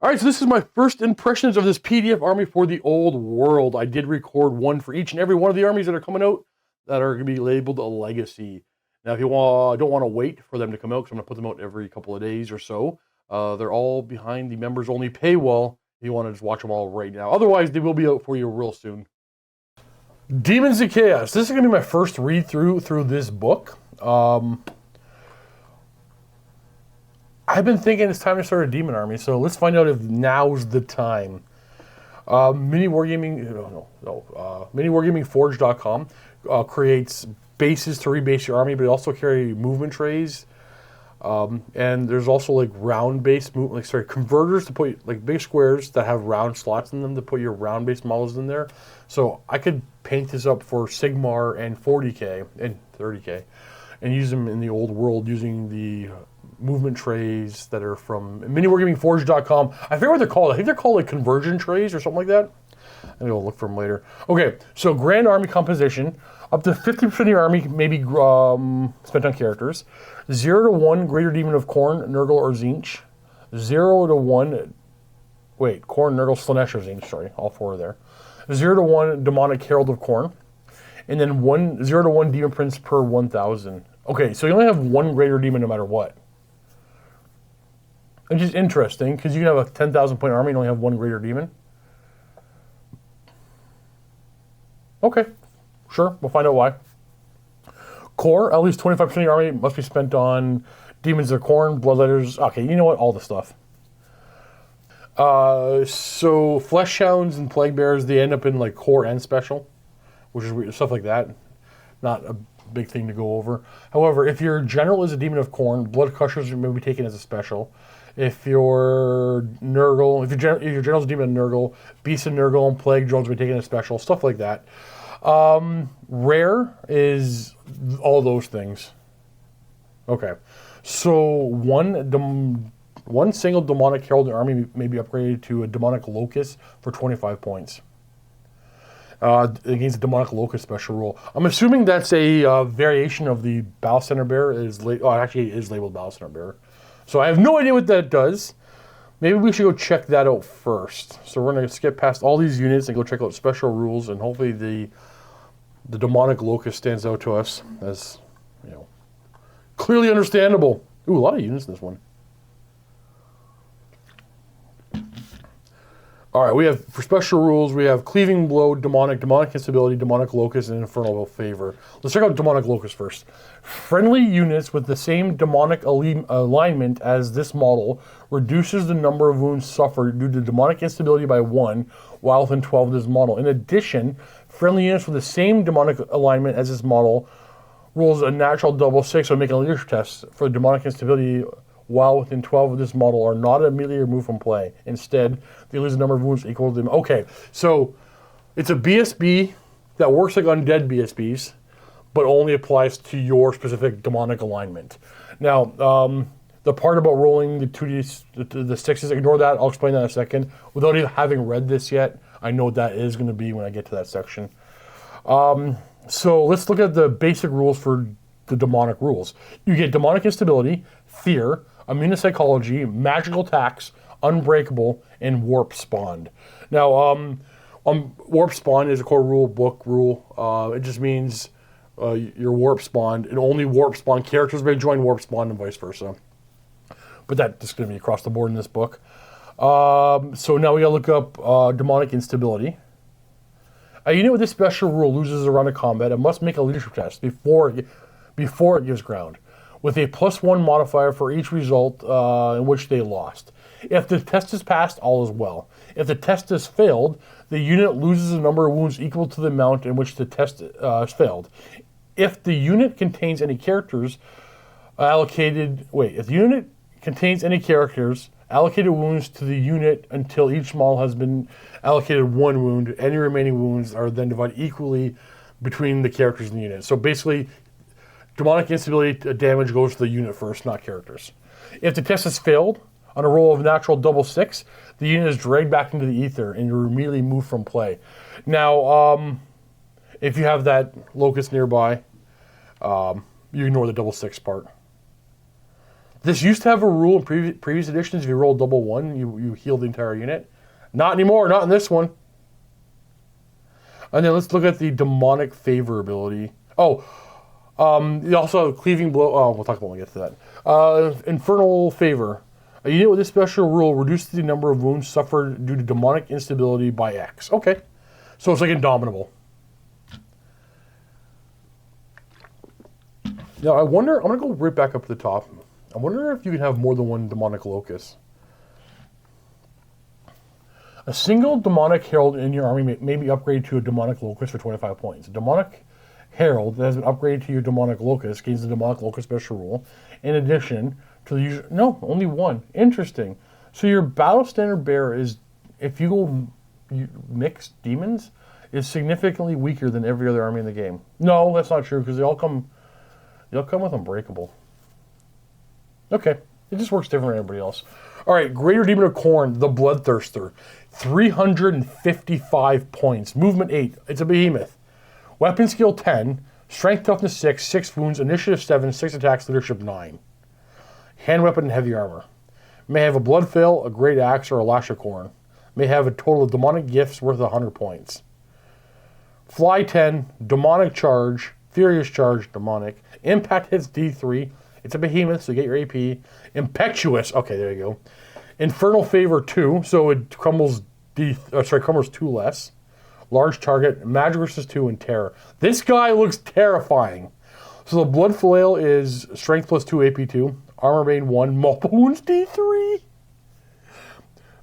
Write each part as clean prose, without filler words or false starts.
All right, so this is my first impressions of this PDF army for the old world. I did record one for each and every one of the armies that are coming out that are going to be labeled a legacy. Now, if you don't want to wait for them to come out, because I'm going to put them out every couple of days or so, they're all behind the members-only paywall if you want to just watch them all right now. Otherwise, they will be out for you real soon. Demons of Chaos. This is going to be my first read-through this book. I've been thinking it's time to start a demon army, so let's find out if now's the time. MiniWargamingForge.com creates bases to rebase your army, but they also carry movement trays. And there's also like round-based converters to put like big squares that have round slots in them to put your round-based models in there. So I could paint this up for Sigmar and 40k and 30k, and use them in the old world using the movement trays that are from MiniWargamingForge.com. I forget what they're called. I think they're called like conversion trays or something like that. I'm gonna look for them later. Okay, so grand army composition. Up to 50% of your army may be spent on characters. 0 to 1 Greater Demon of Khorne, Nurgle, or Tzeentch. 0 to 1... Wait, Khorne, Nurgle, Slaanesh, or Tzeentch. Sorry, all four are there. 0 to 1 Demonic Herald of Khorne. And then 0 to 1 Demon Prince per 1,000. Okay, so you only have one Greater Demon no matter what. Which is interesting, because you can have a 10,000 point army and only have one Greater Demon. Okay, sure, we'll find out why. Core, at least 25% of your army must be spent on Demons of Khorne, Bloodletters. Okay, you know what? All the stuff. So Flesh Hounds and Plague Bearers, they end up in like Core and Special, which is weird, stuff like that. Not a big thing to go over. However, if your general is a Demon of Khorne, Blood Crushers may be taken as a special. If your Nurgle, if your general's a Demon of Nurgle, Beast of Nurgle and Plague Drones will be taken as special, stuff like that. Rare is all those things. Okay, so one single Demonic Herald army may be upgraded to a Demonic Locust for 25 points. Against the Demonic Locust special rule. I'm assuming that's a variation of the Battle Center Bearer. Actually it is labeled Battle Center Bearer. So I have no idea what that does. Maybe we should go check that out first. So we're going to skip past all these units and go check out special rules, and hopefully the Demonic Locust stands out to us as, you know, clearly understandable. Ooh, a lot of units in this one. All right, we have, for special rules, we have Cleaving Blow, Demonic Instability, Demonic Locust, and Infernal Favor. Let's check out Demonic Locust first. Friendly units with the same demonic alignment as this model reduces the number of wounds suffered due to demonic instability by 1 while within 12 of this model. In addition, friendly units with the same demonic alignment as this model rolls a natural double 6 when making a leadership test for demonic instability while within 12 of this model are not immediately removed from play. Instead, they lose a number of wounds equal to them. Okay, so it's a BSB that works like undead BSBs, but only applies to your specific demonic alignment. Now, the part about rolling the 2d, the 6s, ignore that. I'll explain that in a second. Without even having read this yet, I know what that is going to be when I get to that section. So let's look at the basic rules for the demonic rules. You get demonic instability, fear, immunopsychology, magical attacks, unbreakable, and warp spawned. Now, warp spawned is a core rule book rule. It just means you're warp spawned, and only warp spawned characters may join warp spawned and vice versa. But that's going to be across the board in this book. So now we got to look up demonic instability. A unit with this special rule loses a round of combat. It must make a leadership test before it gives ground, with a +1 modifier for each result in which they lost. If the test is passed, all is well. If the test is failed, the unit loses a number of wounds equal to the amount in which the test is failed. If the unit contains any characters allocated wounds to the unit until each model has been allocated 1 wound. Any remaining wounds are then divided equally between the characters in the unit. So basically, demonic instability damage goes to the unit first, not characters. If the test has failed, on a roll of natural double 6, the unit is dragged back into the ether and you're immediately moved from play. Now, if you have that locust nearby, you ignore the double 6 part. This used to have a rule in previous editions. If you roll double 1, you heal the entire unit. Not anymore, not in this one. And then let's look at the Demonic Favor ability. Oh, you also have Cleaving Blow. Oh, we'll talk about when we get to that. Infernal Favor. A unit with this special rule reduces the number of wounds suffered due to demonic instability by X. Okay. So it's like Indomitable. Now, I wonder, I'm going to go right back up to the top. I wonder if you can have more than one Demonic Locus. A single Demonic Herald in your army may be upgraded to a Demonic Locus for 25 points. A Demonic Herald that has been upgraded to your Demonic Locus gains the Demonic Locus special rule. In addition to the usual... No, only one. Interesting. So your Battle Standard Bearer is, if you go mix demons, is significantly weaker than every other army in the game. No, that's not true, because they all come with Unbreakable. Okay. It just works different than everybody else. Alright, Greater Demon of Khorne, the Bloodthirster. 355 points. Movement 8. It's a behemoth. Weapon skill 10. Strength toughness 6. 6 wounds. Initiative 7. 6 attacks. Leadership 9. Hand weapon and heavy armor. May have a blood flail, a great axe, or a lash of Khorne. May have a total of demonic gifts worth 100 points. Fly 10. Demonic charge. Furious charge. Demonic. Impact hits D3. It's a behemoth, so you get your AP. Impetuous. Okay, there you go. Infernal Favor 2, so it crumbles 2 less. Large target, magic resistance 2, and terror. This guy looks terrifying. So the Blood Flail is strength plus 2, AP 2. Armor bane 1, multiple wounds D3.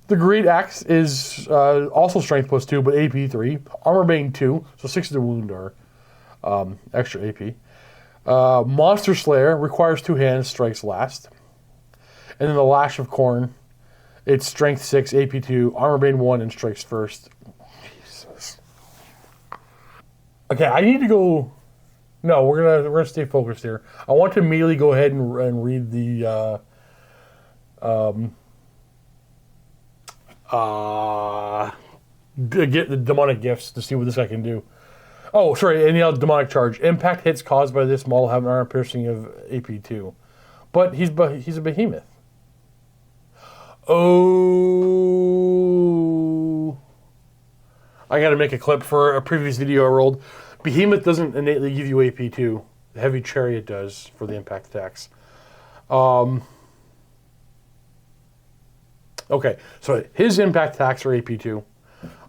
The Great Axe is also strength plus 2, but AP 3. Armor bane 2, so 6 of the wound are extra AP. Monster Slayer requires 2 hands, strikes last. And then the Lash of Khorne, it's strength 6, AP 2, armor bane 1, and strikes first. Jesus. Okay, I need to go. No, we're gonna stay focused here. I want to immediately go ahead and read the get the demonic gifts to see what this guy can do. Oh, sorry, and the demonic charge. Impact hits caused by this model have an armor piercing of AP 2, but he's a behemoth. Oh, I got to make a clip for a previous video I rolled. Behemoth doesn't innately give you AP 2. The Heavy Chariot does for the impact attacks. Okay, so his impact attacks are AP 2.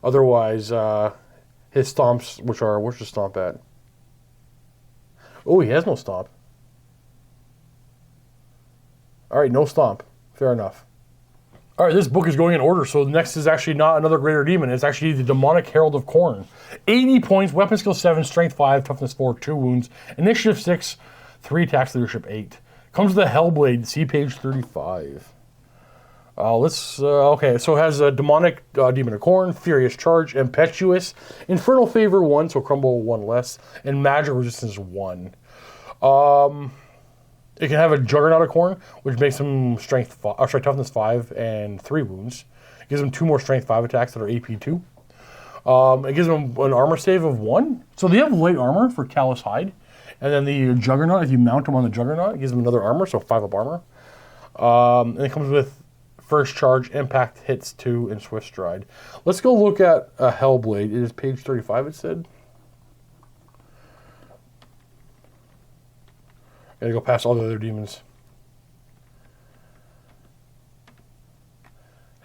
Otherwise, his stomps, where's the stomp at? Oh, he has no stomp. Alright, no stomp. Fair enough. Alright, this book is going in order, so next is actually not another Greater Demon. It's actually the Demonic Herald of Khorne. 80 points, weapon skill 7, strength 5, toughness 4, 2 wounds, initiative 6, 3 attacks, leadership 8. Comes with a Hellblade, see page 35. Okay, so it has a Demonic Demon of Khorne, Furious Charge, Impetuous, Infernal Favor 1, so crumble 1 less, and Magic Resistance 1. It can have a Juggernaut of Khorne, which makes him toughness 5 and 3 wounds. It gives him 2 more strength 5 attacks that are AP 2. It gives him an armor save of 1. So they have light armor for Callous Hide. And then the Juggernaut, if you mount him on the Juggernaut, it gives him another armor, so 5 up armor. And it comes with First Charge, Impact, Hits 2, and Swift Stride. Let's go look at a Hellblade. It is page 35, it said. Gotta go past all the other demons.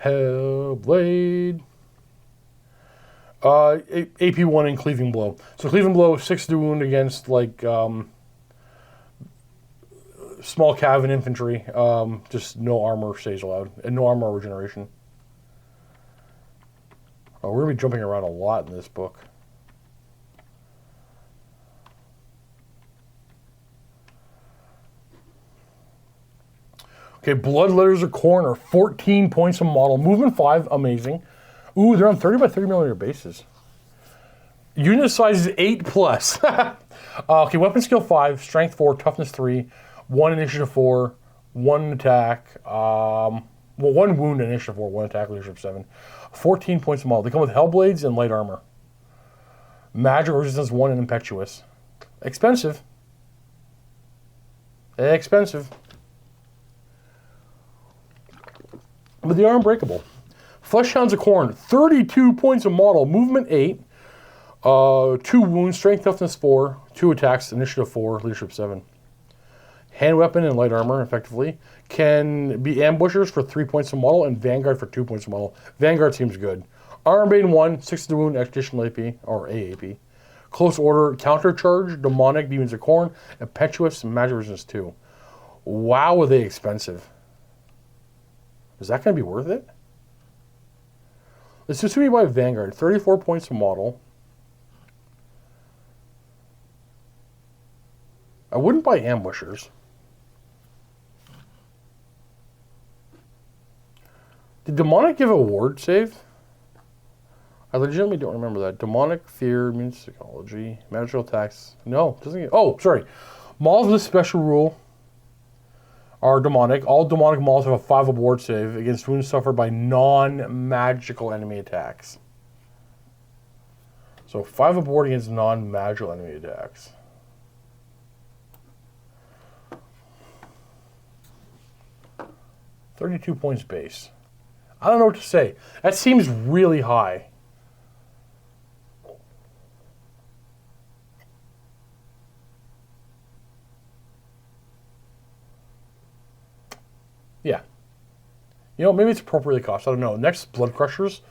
Hellblade. AP 1 and Cleaving Blow. So Cleaving Blow, 6 to wound against like small cav and infantry. Just no armor stays allowed, and no armor regeneration. Oh, we're gonna be jumping around a lot in this book. Okay, Bloodletters of Khorne are 14 points a model. Movement 5, amazing. Ooh, they're on 30 by 30 millimeter bases. Unit size is 8 plus. Okay, weapon skill 5, strength 4, toughness 3, 1 initiative 4, 1 attack, 1 wound initiative 4, 1 attack, leadership 7. 14 points a model. They come with Hellblades and light armor. Magic resistance 1 and impetuous. Expensive. Expensive. But they are unbreakable. Fleshhounds of Khorne, 32 points of model, movement 8, 2 wounds, strength, toughness 4, 2 attacks, initiative 4, leadership 7. Hand weapon and light armor, effectively. Can be ambushers for 3 points of model and Vanguard for 2 points of model. Vanguard seems good. Armor Bane 1, 6 to the wound, additional AP, or AAP. Close order, counter charge, demonic, demons of Khorne, impetuous, magic resistance 2. Wow, are they expensive. Is that going to be worth it? This is to be by Vanguard, 34 points of model. I wouldn't buy ambushers. Did demonic give a ward save? I legitimately don't remember that. Demonic, fear, immune psychology, magical attacks. No, doesn't get... Oh, sorry. Models with this special rule are demonic. All demonic models have a 5 ward save against wounds suffered by non-magical enemy attacks. So 5 ward against non-magical enemy attacks. $32 points base. I don't know what to say. That seems really high. Yeah. You know, maybe it's appropriately cost. I don't know. Next, Blood Crushers.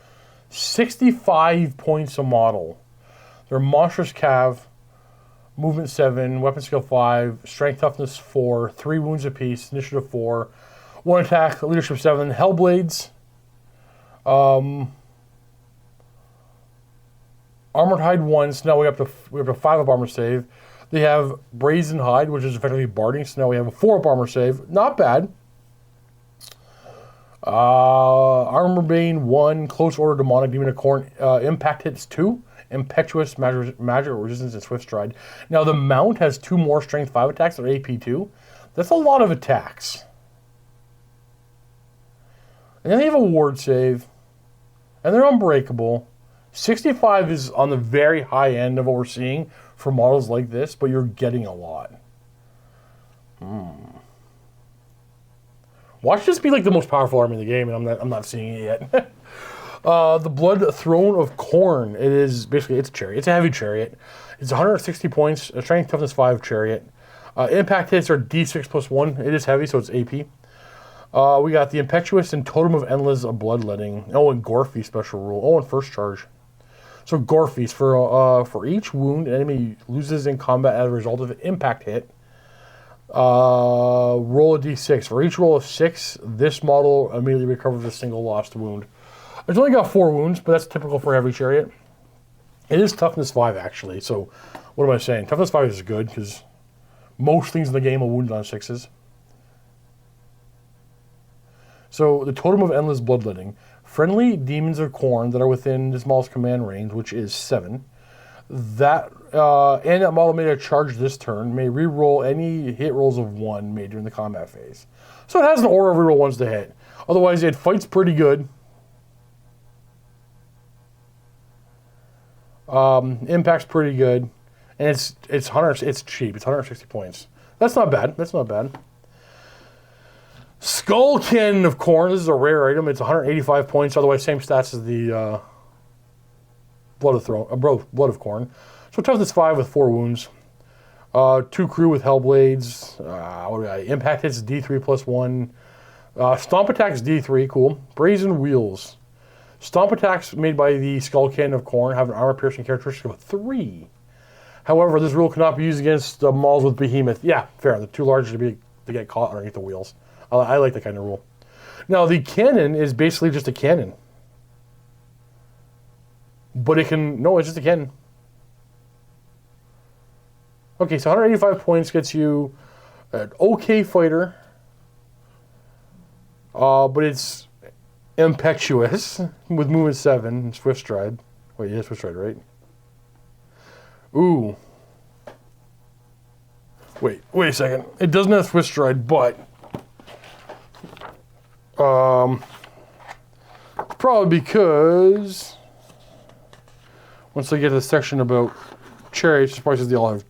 65 points a model. They're monstrous cav. Movement 7. Weapon skill 5. Strength toughness 4. 3 wounds apiece. Initiative 4. 1 attack. Leadership 7. Hellblades. Armored Hide 1. So now we have to 5 up armor save. They have Brazen Hide, which is effectively barding. So now we have a 4 up armor save. Not bad. Armor Bane 1, Close Order Demonic Demon of Khorne, Impact hits 2, Impetuous Magic Resistance, and Swift Stride. Now the Mount has 2 more Strength 5 attacks, or AP 2. That's a lot of attacks. And then they have a ward save, and they're unbreakable. 65 is on the very high end of what we're seeing for models like this, but you're getting a lot. Watch this be like the most powerful army in the game, and I'm not seeing it yet. The Blood Throne of Khorne. It is basically, it's a chariot. It's a heavy chariot. It's 160 points, strength toughness 5 chariot. Impact hits are D6 plus 1. It is heavy, so it's AP. We got the Impetuous and Totem of Endless Bloodletting. Oh, and Gore Feast special rule. Oh, and first charge. So Gore Feast, for each wound an enemy loses in combat as a result of an impact hit, roll a d6. For each roll of 6, this model immediately recovers a single lost wound. It's only got 4 wounds, but that's typical for heavy chariot. It is toughness 5, actually. So, what am I saying? Toughness 5 is good, because most things in the game are wounded on 6s. So, the Totem of Endless Bloodletting. Friendly demons of Khorne that are within this model's command range, which is 7. That model made a charge this turn may re-roll any hit rolls of 1 made during the combat phase. So it has an aura of re-roll 1s to hit. Otherwise, it fights pretty good. Impact's pretty good, and it's cheap. It's 160 points. That's not bad. That's not bad. Skull Cannon of Khorne. This is a rare item. It's 185 points. Otherwise, same stats as the Blood of Khorne. So toughness 5 with 4 wounds. 2 crew with Hellblades. What do we got? Impact hits D3 plus 1. Stomp attacks D3. Cool. Brazen Wheels. Stomp attacks made by the Skull Cannon of Khorne have an armor-piercing characteristic of 3. However, this rule cannot be used against models with Behemoth. Yeah, fair. They're too large to get caught underneath the wheels. I like that kind of rule. Now, the cannon is basically just a cannon. But it's just a cannon. Okay, so 185 points gets you an okay fighter. But it's impetuous with movement 7 and Swift Stride. Wait, yeah, Swift Stride, right? Ooh. Wait a second. It doesn't have Swift Stride, but probably because once I get to the section about chariots, surprises they all have.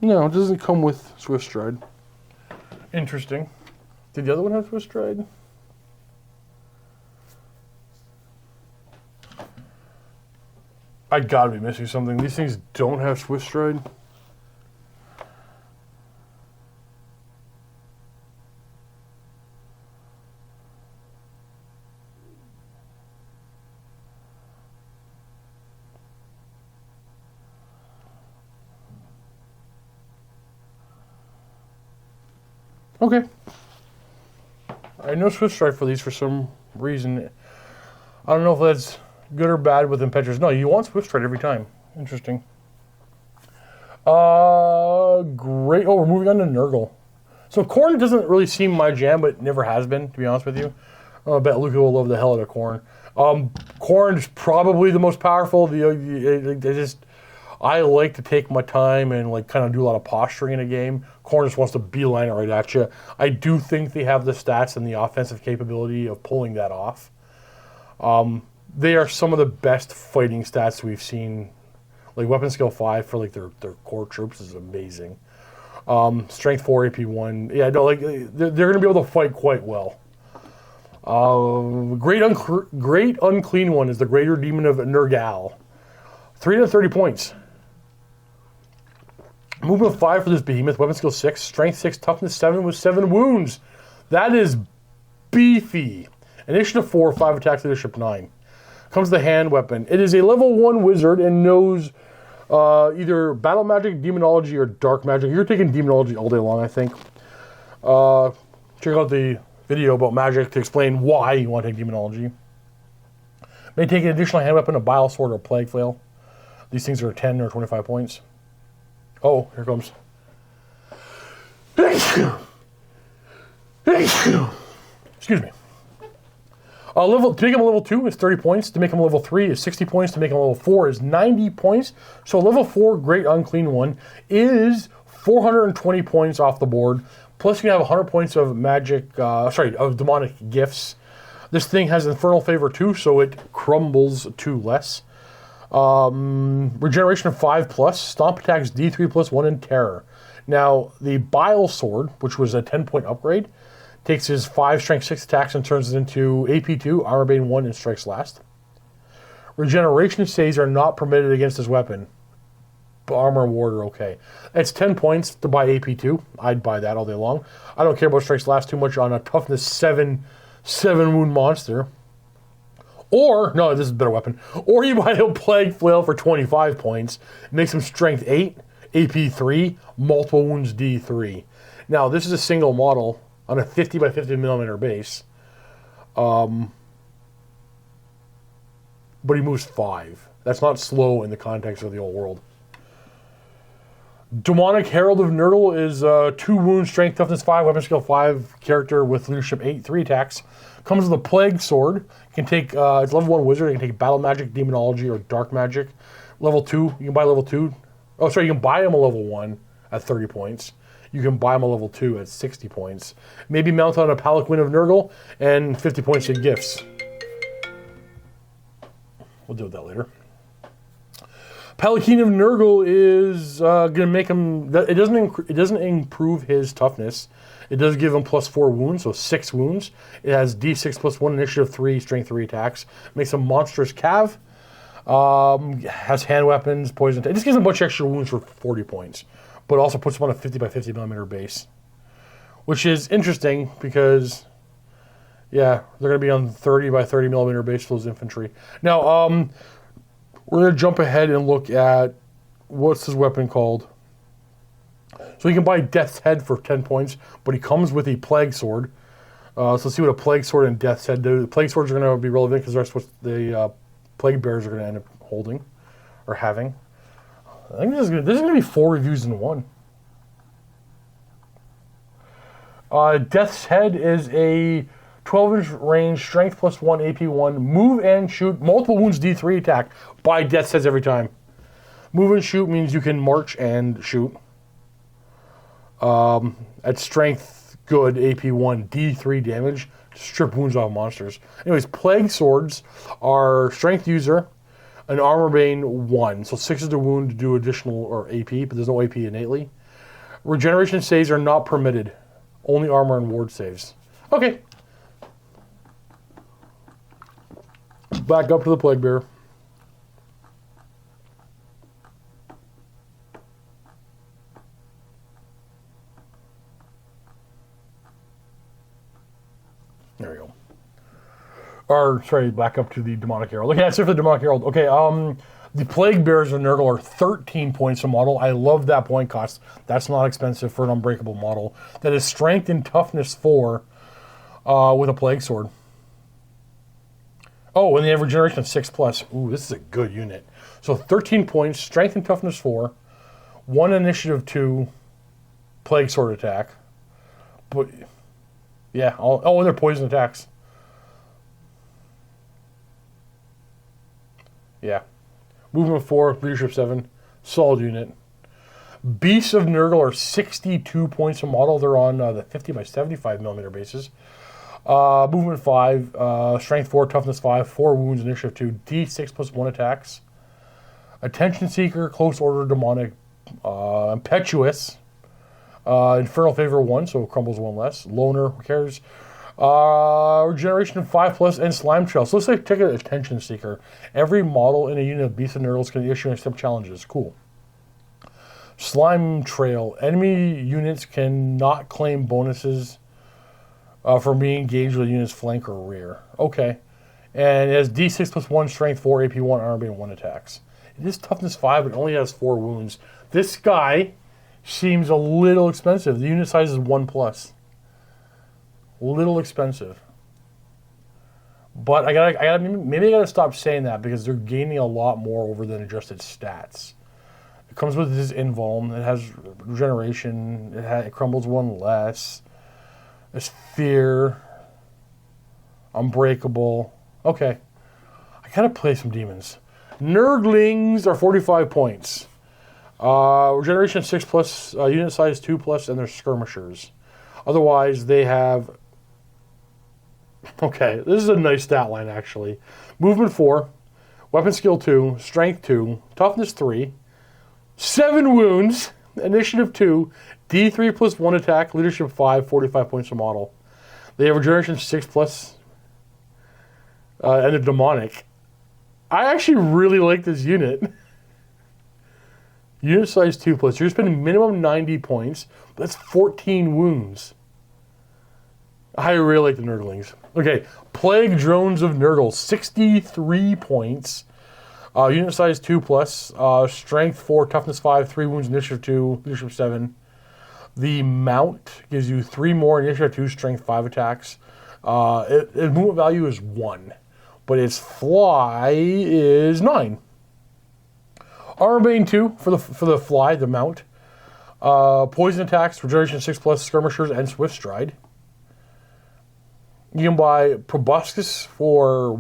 No, it doesn't come with Swift Stride. Interesting. Did the other one have Swift Stride? I gotta be missing something. These things don't have Swift Stride. Okay. I know Swift Stride for these for some reason. I don't know if that's good or bad with Impetuous. No, you want Swift Stride every time. Interesting. Great. Oh, we're moving on to Nurgle. So Khorne doesn't really seem my jam, but never has been, to be honest with you. I bet Luca will love the hell out of Khorne. Khorne is probably the most powerful. I like to take my time and like kind of do a lot of posturing in a game. Khorne just wants to beeline it right at you. I do think they have the stats and the offensive capability of pulling that off. They are some of the best fighting stats we've seen. Like weapon skill 5 for like their core troops is amazing. Strength 4, AP 1. Yeah, no, like they're going to be able to fight quite well. Great unclean one is the Greater Demon of Nurgle. 330 points. Movement 5 for this behemoth. Weapon skill 6. Strength 6. Toughness 7 with 7 wounds. That is beefy. Initiative 4. 5 attacks. Leadership 9. Comes the hand weapon. It is a level 1 wizard and knows either battle magic, demonology, or dark magic. You're taking demonology all day long, I think. Check out the video about magic to explain why you want to take demonology. May take an additional hand weapon, a bile sword, or a plague flail. These things are 10 or 25 points. Oh, here comes. Excuse me. To make him a level 2 is 30 points. To make him a level 3 is 60 points. To make him a level 4 is 90 points. So level 4 Great Unclean One is 420 points off the board. Plus you can have 100 points of magic, of demonic gifts. This thing has Infernal Favor 2, so it crumbles 2 less. Regeneration of 5+, Stomp attacks D3 plus 1 in Terror. Now, the Bile Sword, which was a 10-point upgrade, takes his 5 Strength 6 attacks and turns it into AP 2, Armor Bane 1, and Strikes Last. Regeneration saves are not permitted against his weapon. But Armor and Ward are okay. It's 10 points to buy AP 2. I'd buy that all day long. I don't care about Strikes Last too much on a Toughness 7 wound monster. Or, no, this is a better weapon. Or you buy a Plague Flail for 25 points. Makes him Strength 8, AP 3, multiple wounds D3. Now, this is a single model on a 50 by 50 millimeter base. But he moves 5. That's not slow in the context of the old world. Demonic Herald of Nurgle is 2 wounds, strength, toughness 5, weapon skill 5, character with leadership 8, 3 attacks. Comes with a Plague Sword. Can take, it's level 1 wizard. It can take battle magic, demonology, or dark magic. Level 2, you can buy level 2. Oh, sorry, you can buy him a level 1 at 30 points. You can buy him a level 2 at 60 points. Maybe mount on a Palanquin of Nurgle and 50 points in gifts. We'll deal with that later. Palanquin of Nurgle is going to make him... It doesn't improve his toughness. It does give him plus 4 wounds, so 6 wounds. It has D6 plus 1, initiative 3, strength 3 attacks. Makes him monstrous cav. Has hand weapons, poison... It just gives him a bunch of extra wounds for 40 points. But also puts him on a 50 by 50 millimeter base. Which is interesting because... Yeah, they're going to be on 30 by 30 millimeter base for those infantry. Now, we're going to jump ahead and look at what's his weapon called. So you can buy Death's Head for 10 points, but he comes with a Plague Sword. So let's see what a Plague Sword and Death's Head do. The Plague Swords are going to be relevant because that's what the Plague Bearers are going to end up holding or having. I think this is going to be 4 reviews in one. Death's Head is a 12-inch range, strength plus 1, AP 1, move and shoot, multiple wounds D3 attack. Buy Death's Heads every time. Move and shoot means you can march and shoot. At strength, good, AP 1, D3 damage, strip wounds off monsters. Anyways, Plague Swords are strength user, an Armor Bane 1. So 6 is the wound to do additional, or AP, but there's no AP innately. Regeneration saves are not permitted. Only armor and ward saves. Okay. Back up to the Plague Bearer. There we go. Or, sorry, back up to the Demonic Herald. Okay, that's it for the Demonic Herald. Okay, the Plague Bearers of Nurgle are 13 points a model. I love that point cost. That's not expensive for an Unbreakable model. That is Strength and Toughness 4 with a Plague Sword. Oh, and they have Regeneration of 6+. Ooh, this is a good unit. So 13 points, Strength and Toughness 4, 1 Initiative 2, Plague Sword attack. But, yeah, and they're poison attacks. Yeah. Movement 4, Leadership 7, solid unit. Beasts of Nurgle are 62 points a model. They're on the 50 by 75 millimeter bases. Movement 5, Strength 4, Toughness 5, 4 wounds, Initiative 2, D6+1 attacks. Attention Seeker, Close Order, Demonic, Impetuous, Infernal Favor 1, so it crumbles 1 less. Loner, who cares? Regeneration 5+, and Slime Trail. So let's say take an Attention Seeker. Every model in a unit of Beasts of Nurgles can issue and accept challenges. Cool. Slime Trail. Enemy units cannot claim bonuses from being engaged with a unit's flank or rear. Okay. And it has D6+1, Strength 4, AP 1, Armor Bane 1 attacks. It is Toughness 5, but it only has 4 wounds. This guy seems a little expensive. The unit size is 1+. Little expensive. But maybe I gotta stop saying that because they're gaining a lot more over than just its stats. It comes with this invuln. It has regeneration. It crumbles 1 less. There's fear. Unbreakable. Okay. I gotta play some demons. Nurglings are 45 points. Regeneration 6+, unit size 2+, and they're skirmishers. Otherwise, they have... Okay, this is a nice stat line, actually. Movement 4, Weapon Skill 2, Strength 2, Toughness 3, 7 wounds, Initiative 2, D3+1 attack, Leadership 5, 45 points a model. They have Regeneration 6+, and they're demonic. I actually really like this unit. Unit size 2+. You're spending minimum 90 points. That's 14 wounds. I really like the Nurglings. Okay, Plague Drones of Nurgle, 63 points. Unit size 2+. Strength 4, Toughness 5, 3 wounds, Initiative 2, Leadership 7. The Mount gives you 3 more Initiative 2, Strength 5 attacks. Its movement value is 1, but its fly is 9. Armor Bane 2 for the fly, the Mount. Poison attacks, Regeneration 6+, Skirmishers, and Swift Stride. You can buy Proboscis for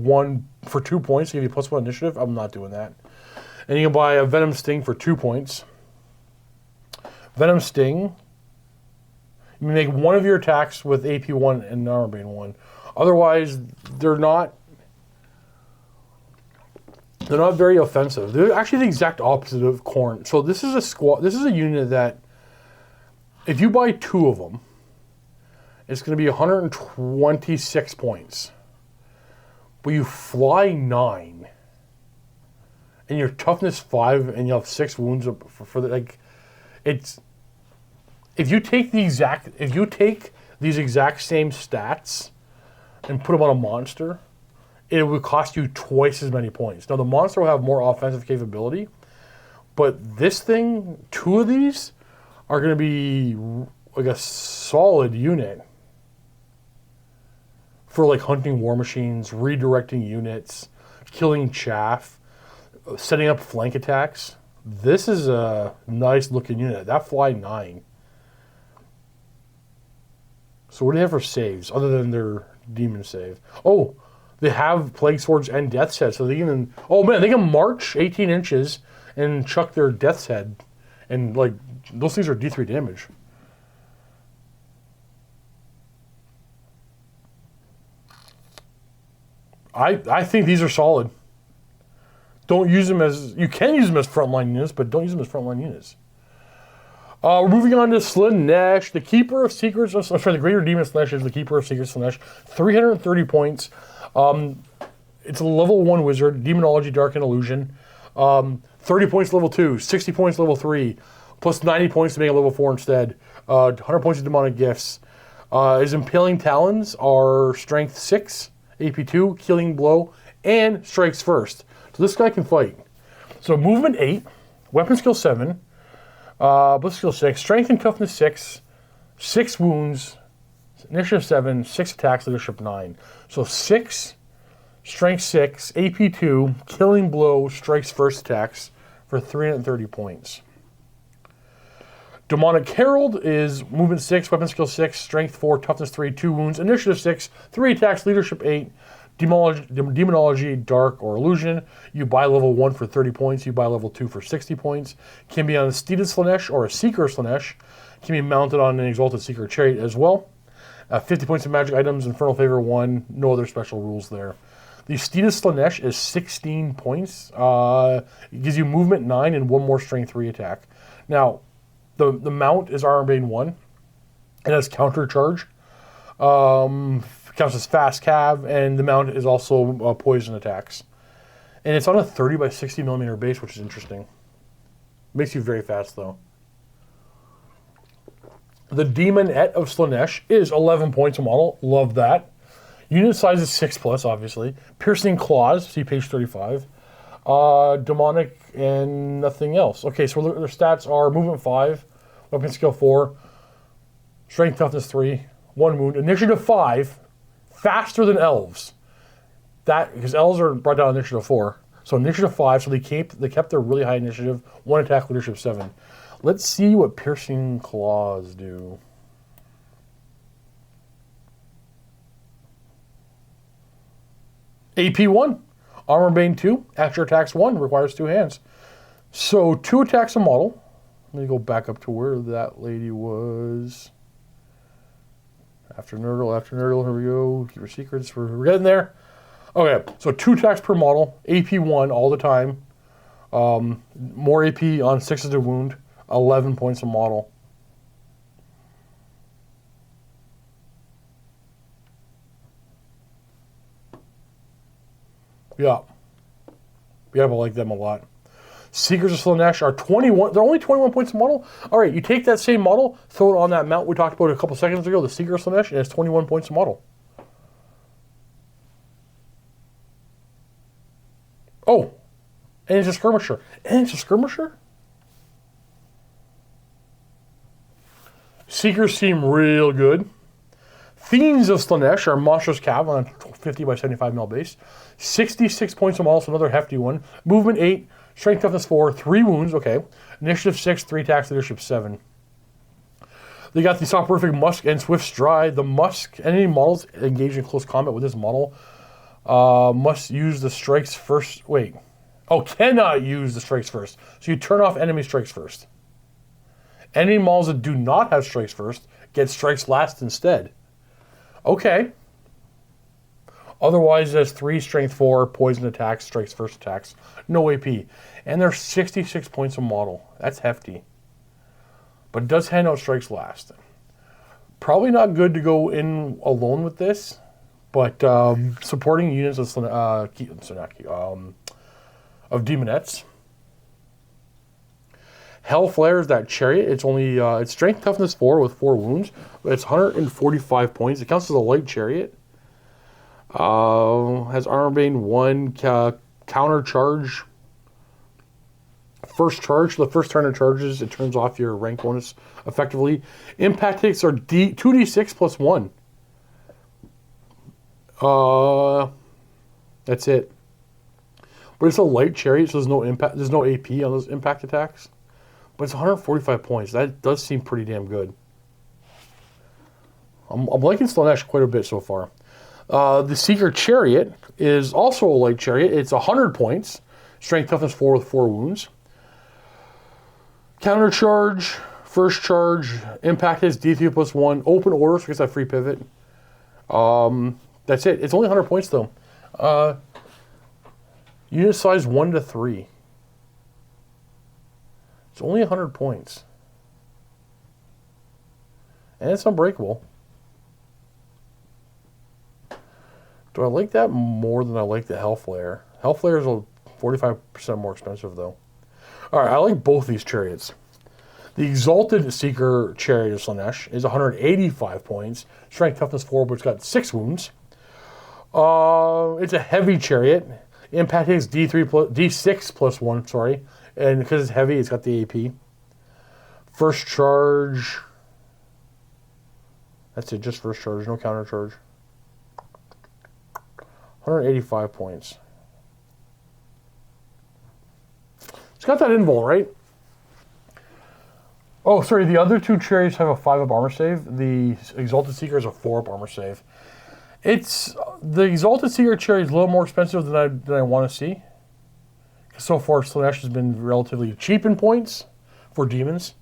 2 points, to give you +1 initiative. I'm not doing that. And you can buy a Venom Sting for 2 points. Venom Sting, you can make one of your attacks with AP 1 and Armor Bane 1. Otherwise, they're not very offensive. They're actually the exact opposite of Khorne. So this is a squad. This is a unit that, if you buy 2 of them, it's going to be 126 points. But you fly 9, and your toughness 5, and you have 6 wounds for the, like, it's, if you take these exact same stats and put them on a monster, it would cost you twice as many points. Now the monster will have more offensive capability, but this thing, 2 of these are going to be like a solid unit for like hunting war machines, redirecting units, killing chaff, setting up flank attacks. This is a nice looking unit. That fly 9. So what do they have for saves other than their demon save? Oh, they have Plague Swords and Death's Head, so they can... Oh man, they can march 18 inches and chuck their Death's Head. And like, those things are D3 damage. I think these are solid. Don't use them as... You can use them as frontline units, but don't use them as frontline units. Moving on to Slaanesh, the Keeper of Secrets. The Greater Demon Slaanesh is the Keeper of Secrets Slaanesh. 330 points. It's a level 1 wizard, Demonology, Dark, and Illusion. 30 points level 2, 60 points level 3, plus 90 points to make it level 4 instead. 100 points of Demonic Gifts. His Impaling Talons are Strength 6, AP 2, Killing Blow, and Strikes First. So this guy can fight. So Movement 8, Weapon Skill 7, Bliss Skill 6, Strength and Toughness 6, 6 Wounds, Initiative 7, 6 Attacks, Leadership 9. So 6, Strength 6, AP 2, Killing Blow, Strikes First attacks for 330 points. Demonic Herald is Movement 6, Weapon Skill 6, Strength 4, Toughness 3, 2 Wounds, Initiative 6, 3 Attacks, Leadership 8, Demonology, Dark, or Illusion. You buy level 1 for 30 points, you buy level 2 for 60 points. Can be on a Steeded Slaanesh or a Seeker Slaanesh. Can be mounted on an Exalted Seeker Chariot as well. 50 points of magic items, Infernal Favor 1, no other special rules there. The Steeded Slaanesh is 16 points. It gives you movement 9 and 1 more strength 3 attack. Now, the mount is Armor Bane 1. It has counter charge. Counts as fast cav, and the mount is also poison attacks. And it's on a 30 by 60 millimeter base, which is interesting. Makes you very fast, though. The Demonette of Slaanesh is 11 points a model. Love that. Unit size is 6+, obviously. Piercing Claws, see page 35. Demonic and nothing else. Okay, so their stats are Movement 5, Weapon Skill 4, Strength Toughness 3, 1 Wound, Initiative 5, faster than Elves. That, because Elves are brought down Initiative 4. So Initiative 5, so they kept their really high initiative, 1 attack, Leadership 7. Let's see what Piercing Claws do. AP 1, Armor Bane 2, Extra Attacks 1, requires 2 hands. So 2 attacks a model. Let me go back up to where that lady was. After Nurgle, here we go. Keep your secrets, we're getting there. Okay, so 2 attacks per model, AP 1 all the time. More AP on 6s to wound, 11 points a model. Yeah, I like them a lot. Seekers of Slaanesh are 21. They're only 21 points a model. All right, you take that same model, throw it on that mount we talked about a couple seconds ago, the Seeker of Slaanesh, and it's 21 points a model. Oh, and it's a skirmisher. Seekers seem real good. Fiends of Slaanesh are Monstrous Cav on a 50 by 75 mil base. 66 points a model, so another hefty one. Movement 8, Strength Toughness 4, 3 wounds, okay. Initiative 6, 3 attacks, Leadership 7. They got the Soporific Musk and Swift Stride. The Musk, any models engaged in close combat with this model must use the strikes first. Cannot use the strikes first. So you turn off enemy strikes first. Enemy models that do not have strikes first get strikes last instead. Okay. Otherwise, there's 3 strength 4, poison attacks, strikes first attacks, no AP. And they're 66 points a model. That's hefty. But it does hand out strikes last. Probably not good to go in alone with this, but supporting units of Demonettes. Hellflare is that chariot. It's only it's strength toughness 4 with 4 wounds. But it's 145 points. It counts as a light chariot. Has Armor Bane 1, counter charge. First charge, the first turn it charges, it turns off your rank bonus effectively. Impact hits are 2d6 plus 1. That's it. But it's a light chariot, so there's no impact. There's no AP on those impact attacks. But it's 145 points. That does seem pretty damn good. I'm liking Slaanesh quite a bit so far. The Seeker Chariot is also a light chariot. It's 100 points. Strength Toughness 4 with 4 wounds. Counter charge, first charge, impact hits D3 plus 1. Open order, so it gets that free pivot. That's it. It's only 100 points though. Unit size 1 to 3. It's only 100 points. And it's unbreakable. Do I like that more than I like the Hellflare? Hellflare is 45% more expensive, though. Alright, I like both these chariots. The Exalted Seeker Chariot of Slaanesh is 185 points. Strength, toughness 4, but it's got 6 wounds. It's a heavy chariot. Impact takes D6 plus 1, sorry. And because it's heavy, it's got the AP. First charge. That's it, just first charge, no counter charge. 185 points. It's got that invul, right? Oh, sorry, the other two chariots have a 5-up armor save. The Exalted Seeker is a 4-up armor save. The Exalted Seeker chariot is a little more expensive than I want to see. So far, Slaanesh has been relatively cheap in points for demons.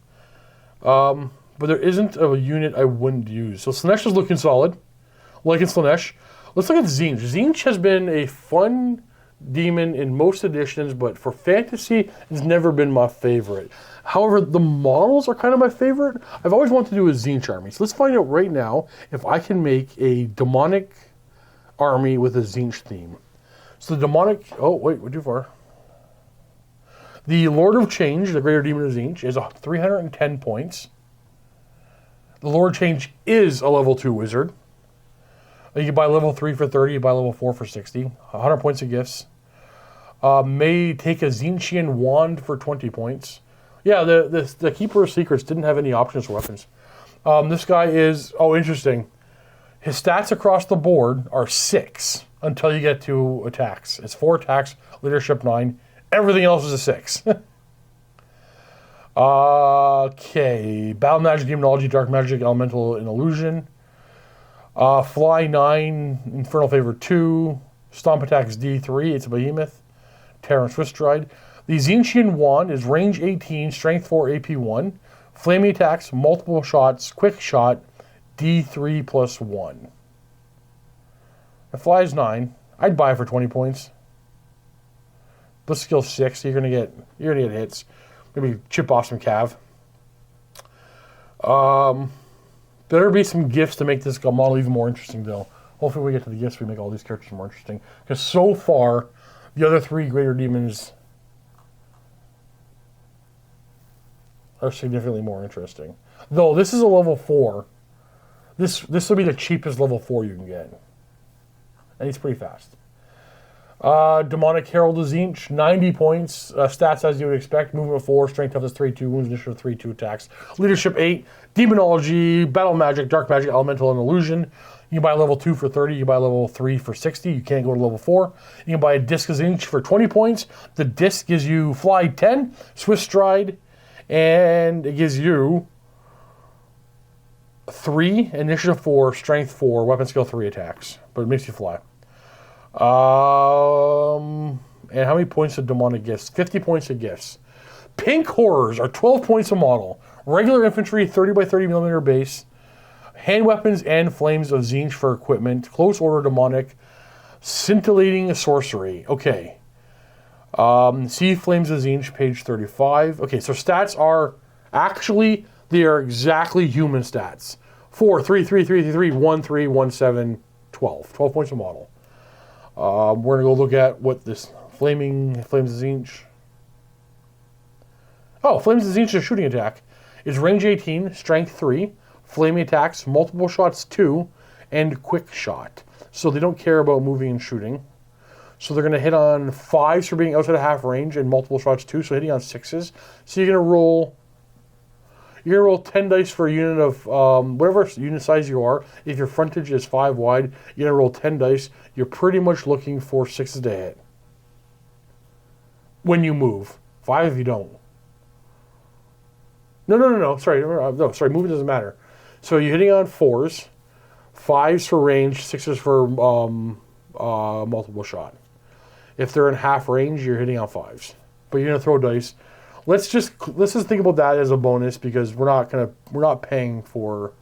But there isn't a unit I wouldn't use. So Slaanesh is looking solid. Like in Slaanesh. Let's look at Tzeentch. Tzeentch has been a fun demon in most editions, but for fantasy, it's never been my favorite. However, the models are kind of my favorite. I've always wanted to do a Tzeentch army. So let's find out right now if I can make a demonic army with a Tzeentch theme. So the demonic... Oh, wait, we're too far. The Lord of Change, the Greater Demon of Tzeentch, is 310 points. The Lord of Change is a level 2 wizard. You can buy level 3 for 30, you buy level 4 for 60. 100 points of gifts. May take a Tzeentchian wand for 20 points. Yeah, the Keeper of Secrets didn't have any options for weapons. This guy is... Oh, interesting. His stats across the board are 6 until you get to attacks. It's 4 attacks, leadership 9. Everything else is a 6. Okay. Battle Magic, Demonology, Dark Magic, Elemental, and Illusion. Fly 9, Infernal Favor 2, Stomp Attacks D3, it's a Behemoth, Terror and Swiss Stride. The Tzeentchian Wand is range 18, strength 4, AP 1, Flaming Attacks, multiple shots, quick shot, D3 plus 1. It flies 9. I'd buy it for 20 points. This skill 6, so you're gonna get hits. Maybe chip off some cav. Better be some gifts to make this model even more interesting, though. Hopefully we get to the gifts, we make all these characters more interesting. Because so far, the other 3 Greater Demons are significantly more interesting. Though, this is a level 4. This will be the cheapest level 4 you can get. And he's pretty fast. Demonic Herald of Tzeentch, 90 points. Stats as you would expect. Movement 4, strength toughness 3, 2, wounds initiative 3, 2 attacks. Leadership 8, Demonology, Battle Magic, Dark Magic, Elemental, and Illusion. You can buy level 2 for 30, you can buy level 3 for 60. You can't go to level 4. You can buy a Disc of Tzeentch for 20 points. The Disc gives you Fly 10, Swiss Stride, and it gives you 3, Initiative 4, Strength 4, Weapon Skill 3 attacks. But it makes you fly. And how many points of demonic gifts? 50 points of gifts. Pink Horrors are 12 points a model. Regular infantry, 30 by 30 millimeter base. Hand weapons and flames of Tzeentch for equipment. Close order demonic. Scintillating sorcery. Okay. See Flames of Tzeentch, page 35. Okay, so stats are actually, they are exactly human stats. 4, 3, 3, 3, 3, 3, 1, 3, 1, 7, 12. 12 points a model. We're going to go look at what this Flames of Tzeentch. Oh, Flames of Tzeentch is a shooting attack. It's range 18, strength 3, flaming attacks, multiple shots 2, and quick shot. So they don't care about moving and shooting. So they're going to hit on 5s for being outside of half range and multiple shots 2, so hitting on 6s. So you're going to roll... You're going to roll 10 dice for a unit of whatever unit size you are. If your frontage is 5 wide, you're going to roll 10 dice. You're pretty much looking for 6s to hit. When you move. 5 if you don't. No. Sorry, moving doesn't matter. So you're hitting on 4s, 5s for range, 6s for multiple shot. If they're in half range, you're hitting on 5s. But you're going to throw dice. Let's just think about that as a bonus because we're not paying for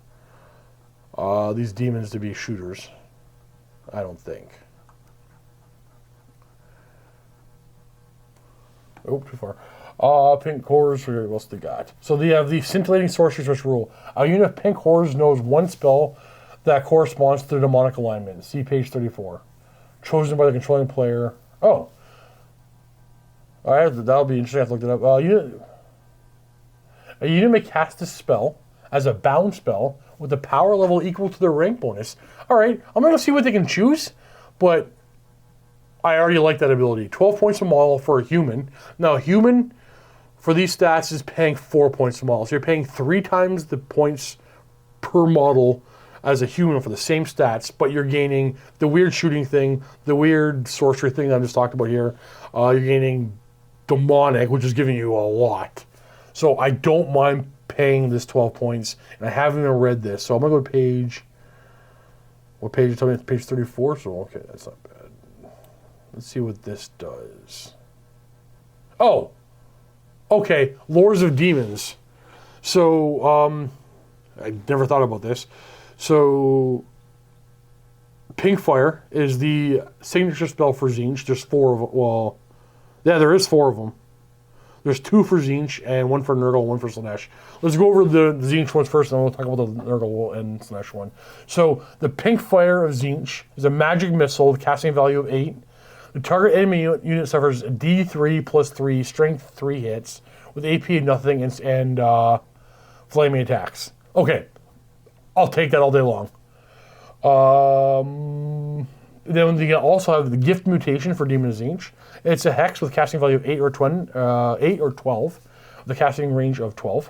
these demons to be shooters. I don't think. Oh, too far. Pink Horrors, what else they got? So they have the Scintillating Sorcery Switch rule. A unit of Pink Horrors knows one spell that corresponds to their demonic alignment. See page 34. Chosen by the controlling player. Oh. Alright, that'll be interesting. I have to look it up. A unit may cast this spell as a bound spell with a power level equal to their rank bonus. Alright, I'm going to see what they can choose, but I already like that ability. 12 points a model for a human. Now, a human, for these stats, is paying 4 points a model. So you're paying 3 times the points per model as a human for the same stats, but you're gaining the weird shooting thing, the weird sorcery thing that I just talked about here. You're gaining demonic, which is giving you a lot. So I don't mind paying this 12 points, and I haven't even read this. So I'm going to go to page... What page? You told me it's page 34, so okay, that's not bad. Let's see what this does. Oh! Okay, Lords of Demons. So, I never thought about this. So, Pink Fire is the signature spell for Tzeentch. There's 4 of them. Well, yeah, there is 4 of them. There's 2 for Tzeentch and 1 for Nurgle, 1 for Slaanesh. Let's go over the Tzeentch ones first, and then we'll talk about the Nurgle and Slaanesh one. So, the Pink Fire of Tzeentch is a magic missile with casting value of 8. The target enemy unit suffers D3 plus 3, strength 3 hits, with AP nothing and flaming attacks. Okay, I'll take that all day long. Then you can also have the Gift Mutation for Demon Tzeentch. It's a hex with casting value of 8 or 12, the casting range of 12.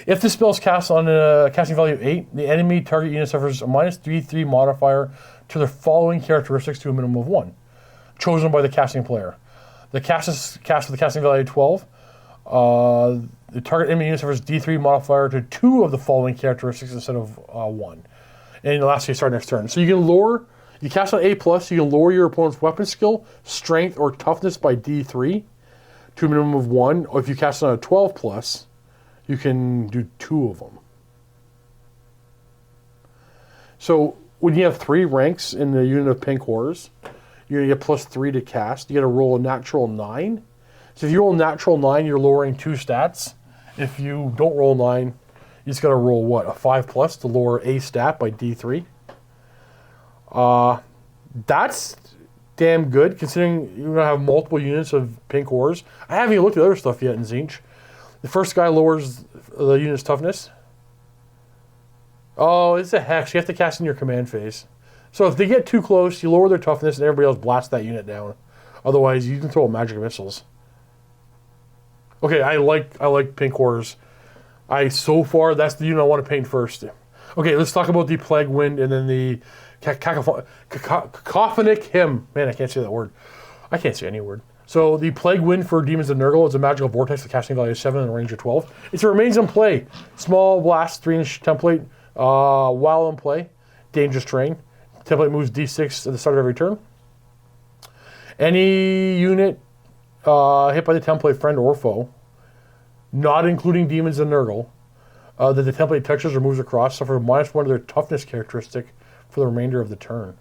If the spell is cast on a casting value of 8, the enemy target unit suffers a minus 3/3 modifier to their following characteristics to a minimum of 1, chosen by the casting player. The cast is cast with a casting value of 12. The target enemy unit suffers D3 modifier to 2 of the following characteristics instead of 1. And lastly, start next turn. So you can lower, you cast on A+, you can lower your opponent's weapon skill, strength, or toughness by D3 to a minimum of 1. Or if you cast on a 12+, you can do 2 of them. So when you have 3 ranks in the unit of Pink Horrors, you're going to get +3 to cast. You got to roll a natural 9. So if you roll a natural 9, you're lowering 2 stats. If you don't roll 9, you just got to roll, what, a 5+ to lower a stat by D3. That's damn good, considering you're going to have multiple units of Pink Horrors. I haven't even looked at other stuff yet in Tzeentch. The first guy lowers the unit's toughness. Oh, it's a hex. You have to cast in your command phase. So if they get too close, you lower their toughness and everybody else blasts that unit down. Otherwise, you can throw magic missiles. Okay, I like Pink Horrors. So far, that's the unit I want to paint first. Okay, let's talk about the Plague Wind and then the Cacophonic Hymn. Man, I can't say that word. I can't say any word. So the Plague Wind for Demons of Nurgle is a magical vortex with casting value of 7 and a range of 12. It remains in play. Small blast, 3-inch template. While in play, dangerous terrain. Template moves D6 at the start of every turn. Any unit hit by the template, friend or foe, not including Demons and Nurgle, that the template touches or moves across, suffer -1 of their toughness characteristic for the remainder of the turn.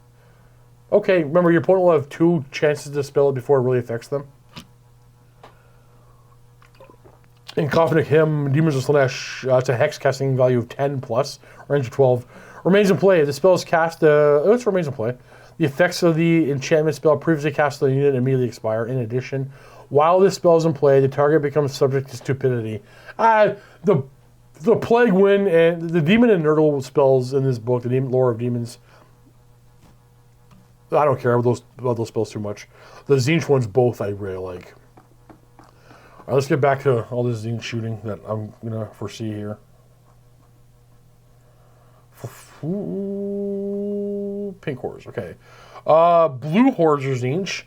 Okay, remember your opponent will have 2 chances to spell it before it really affects them. In Cacophonic Hymn, Demons of Slaanesh, it's a hex casting value of 10+, range of 12. Remains in play. The spell is cast. It remains in play. The effects of the enchantment spell previously cast on the unit immediately expire. In addition, while this spell is in play, the target becomes subject to stupidity. The Plague Wind and the Demon and Nurgle spells in this book, the Lore of Demons, I don't care about those spells too much. The Tzeentch ones, both, I really like. All right, let's get back to all this Tzeentch shooting that I'm going to foresee here. Pink Horrors, okay. Blue Horrors are Tzeentch.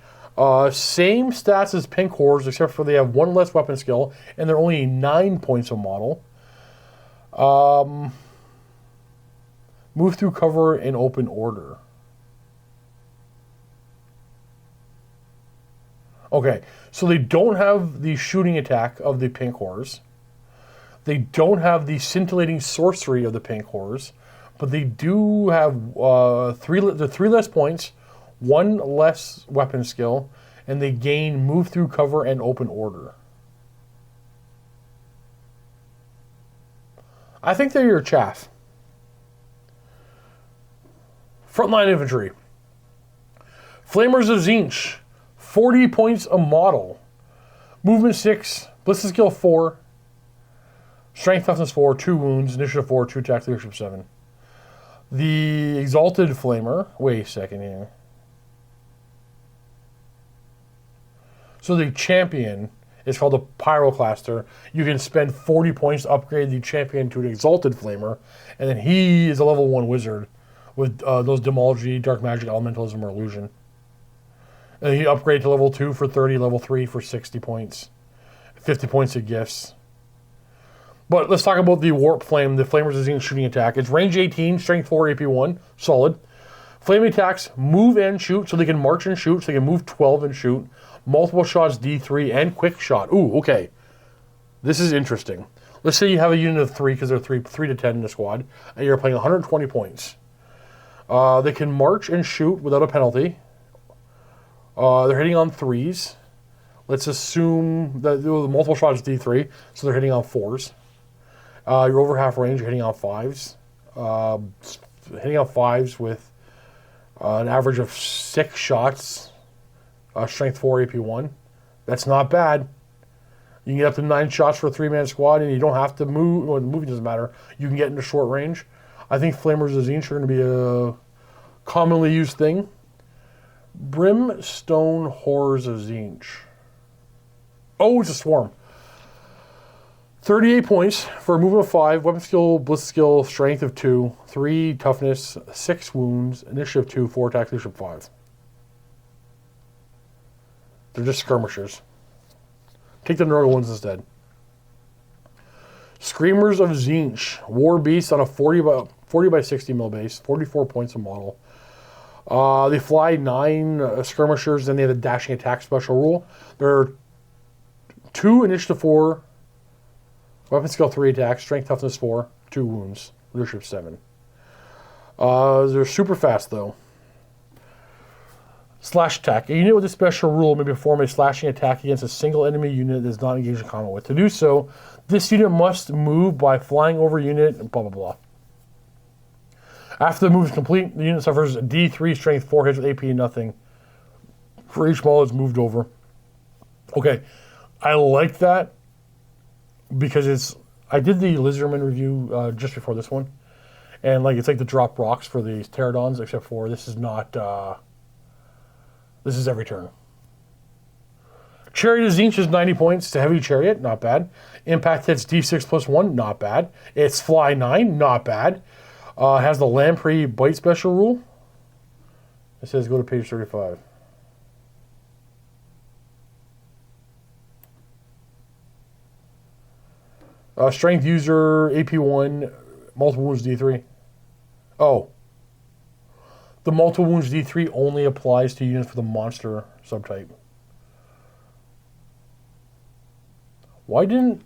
Same stats as Pink Horrors, except for they have 1 less weapon skill, and they're only 9 points a model. Move through cover in open order. Okay, so they don't have the shooting attack of the Pink Horrors. They don't have the scintillating sorcery of the Pink Horrors. But they do have 3 less points, 1 less weapon skill, and they gain move through cover and open order. I think they're your chaff. Frontline Infantry. Flamers of Tzeentch. 40 points a model. Movement 6, Ballistic Skill 4, Strength Toughness 4, 2 wounds, Initiative 4, 2 attack, Leadership 7. The Exalted Flamer. Wait a second here. So the champion is called a Pyroclaster. You can spend 40 points to upgrade the champion to an Exalted Flamer, and then he is a level 1 wizard with those Demology, Dark Magic, Elementalism, or Illusion. And he upgrade to level 2 for 30, level 3 for 60 points. 50 points of gifts. But let's talk about the Warp Flame, the Flamer's Tzeentch shooting attack. It's range 18, strength 4, AP 1, solid. Flame attacks move and shoot, so they can march and shoot, so they can move 12 and shoot. Multiple shots D3 and quick shot. Ooh, okay. This is interesting. Let's say you have a unit of 3, because they're 3 to 10 in the squad, and you're playing 120 points. They can march and shoot without a penalty. They're hitting on 3s. Let's assume that the multiple shots D3, so they're hitting on 4s. You're over half range, you're hitting on 5s. Hitting on 5s with an average of 6 shots. Strength 4, AP 1. That's not bad. You can get up to 9 shots for a 3-man squad, and you don't have to move, or the moving doesn't matter. You can get into short range. I think Flamers of Tzeentch are going to be a commonly used thing. Brimstone Horrors of Tzeentch. Oh, it's a swarm. 38 points for a movement of 5, weapon skill, ballistic skill, strength of 2, 3 toughness, 6 wounds, initiative 2, 4 attack, leadership 5. They're just skirmishers. Take the Nurgle ones instead. Screamers of Tzeentch. War Beast on a 40 by 60 mil base. 44 points a model. They fly 9 skirmishers, then they have a dashing attack special rule. There are 2 initiative 4, weapon skill 3 attack, strength toughness 4, 2 wounds, leadership 7. They're super fast though. Slash attack. A unit with a special rule may perform a slashing attack against a single enemy unit that is not engaged in combat with. To do so, this unit must move by flying over unit, and blah blah blah. After the move is complete, the unit suffers D3 strength 4 hits with AP nothing for each model it's moved over. Okay, I like that because it's. I did the Lizardman review just before this one, and like it's like the drop rocks for the Pterodons, except for this is not. This is every turn. Chariot of Tzeentch is 90 points to Heavy Chariot, not bad. Impact hits D6 plus 1, not bad. It's Fly 9, not bad. Has the Lamprey Bite special rule. It says go to page 35. Strength user, AP 1, multiple wounds D3. Oh. The multiple wounds D3 only applies to units with a monster subtype. Why didn't...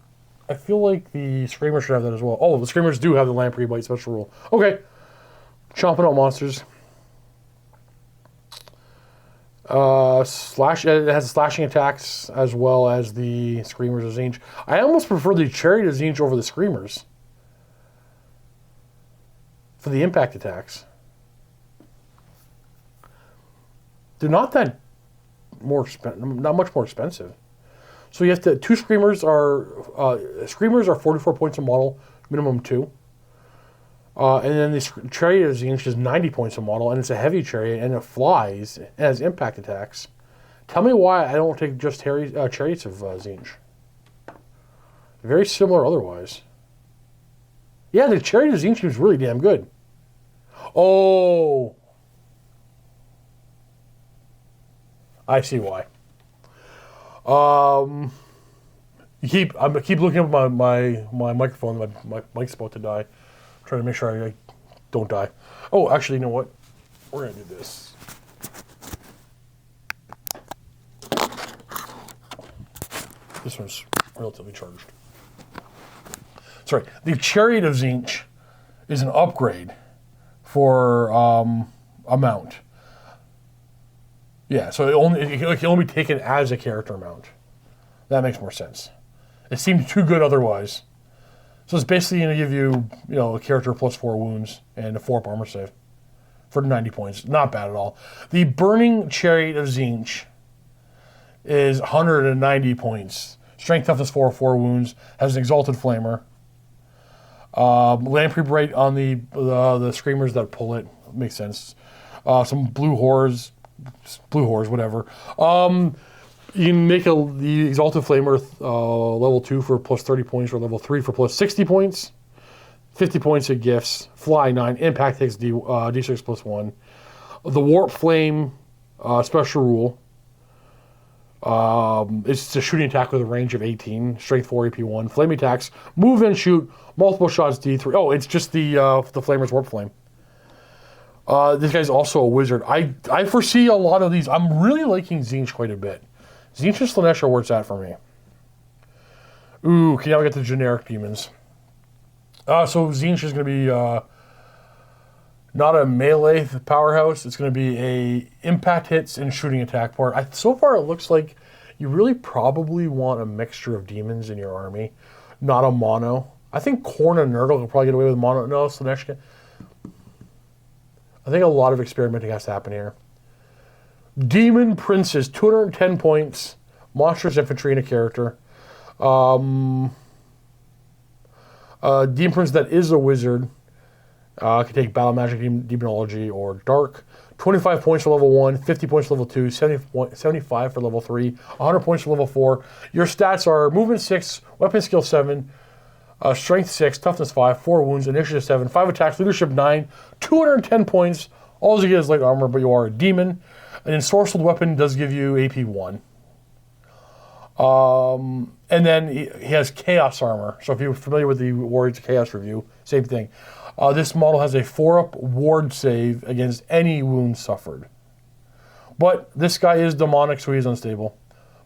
I feel like the Screamers should have that as well. Oh, the Screamers do have the Lamprey Bite special rule. Okay. Chomping out monsters. It has slashing attacks as well as the Screamers of Tzeentch. I almost prefer the Chariot of Tzeentch over the Screamers for the impact attacks. They're not that not much more expensive. So you have to. 2 Screamers are 44 points a model, minimum 2. And then the Chariot of Tzeentch is 90 points a model, and it's a heavy chariot, and it flies, and has impact attacks. Tell me why I don't take just Chariots of Tzeentch. Very similar otherwise. Yeah, the Chariot of Tzeentch is really damn good. Oh, I see why. I keep looking up my microphone. My mic's about to die. I'm trying to make sure I don't die. Oh, actually, you know what? We're gonna do this. This one's relatively charged. Sorry, the Chariot of Tzeentch is an upgrade for a mount. Yeah, so it can only be taken as a character mount. That makes more sense. It seemed too good otherwise. So it's basically going to give you, a character plus 4 wounds and a 4-up armor save for 90 points. Not bad at all. The Burning Chariot of Tzeentch is 190 points. Strength, toughness 4, 4 wounds. Has an Exalted Flamer. Lamprey Bright on the Screamers that pull it. Makes sense. Some blue whores, whatever. You can make the Exalted Flamer level 2 for plus 30 points, or level 3 for plus 60 points. 50 points of gifts. Fly 9. Impact takes D6 plus 1. The Warp Flame special rule. It's a shooting attack with a range of 18. Strength 4, AP 1. Flame attacks. Move and shoot. Multiple shots, D3. Oh, it's just the Flamer's Warp Flame. This guy's also a wizard. I foresee a lot of these. I'm really liking Tzeentch quite a bit. Tzeentch and Slaanesh are where it's at for me. Ooh, okay, now we get the generic demons. So Tzeentch is going to be not a melee powerhouse. It's going to be a impact hits and shooting attack part. So far it looks like you really probably want a mixture of demons in your army, not a mono. I think Khorne and Nurgle can probably get away with mono. No, Slaanesh can. I think a lot of experimenting has to happen here. Demon Princes, 210 points. Monsters Infantry in a character. Demon Prince that is a wizard. Can take Battle Magic, Demonology, or Dark. 25 points for level 1, 50 points for level 2, 75 for level 3, 100 points for level 4. Your stats are Movement 6, Weapon Skill 7, Strength 6, Toughness 5, 4 wounds, Initiative 7, 5 attacks, Leadership 9, 210 points. All you get is light armor, but you are a demon. An ensorcelled weapon does give you AP 1. And then he has Chaos armor. So if you're familiar with the Warriors Chaos review, same thing. This model has a 4-up ward save against any wound suffered. But this guy is demonic, so he's unstable.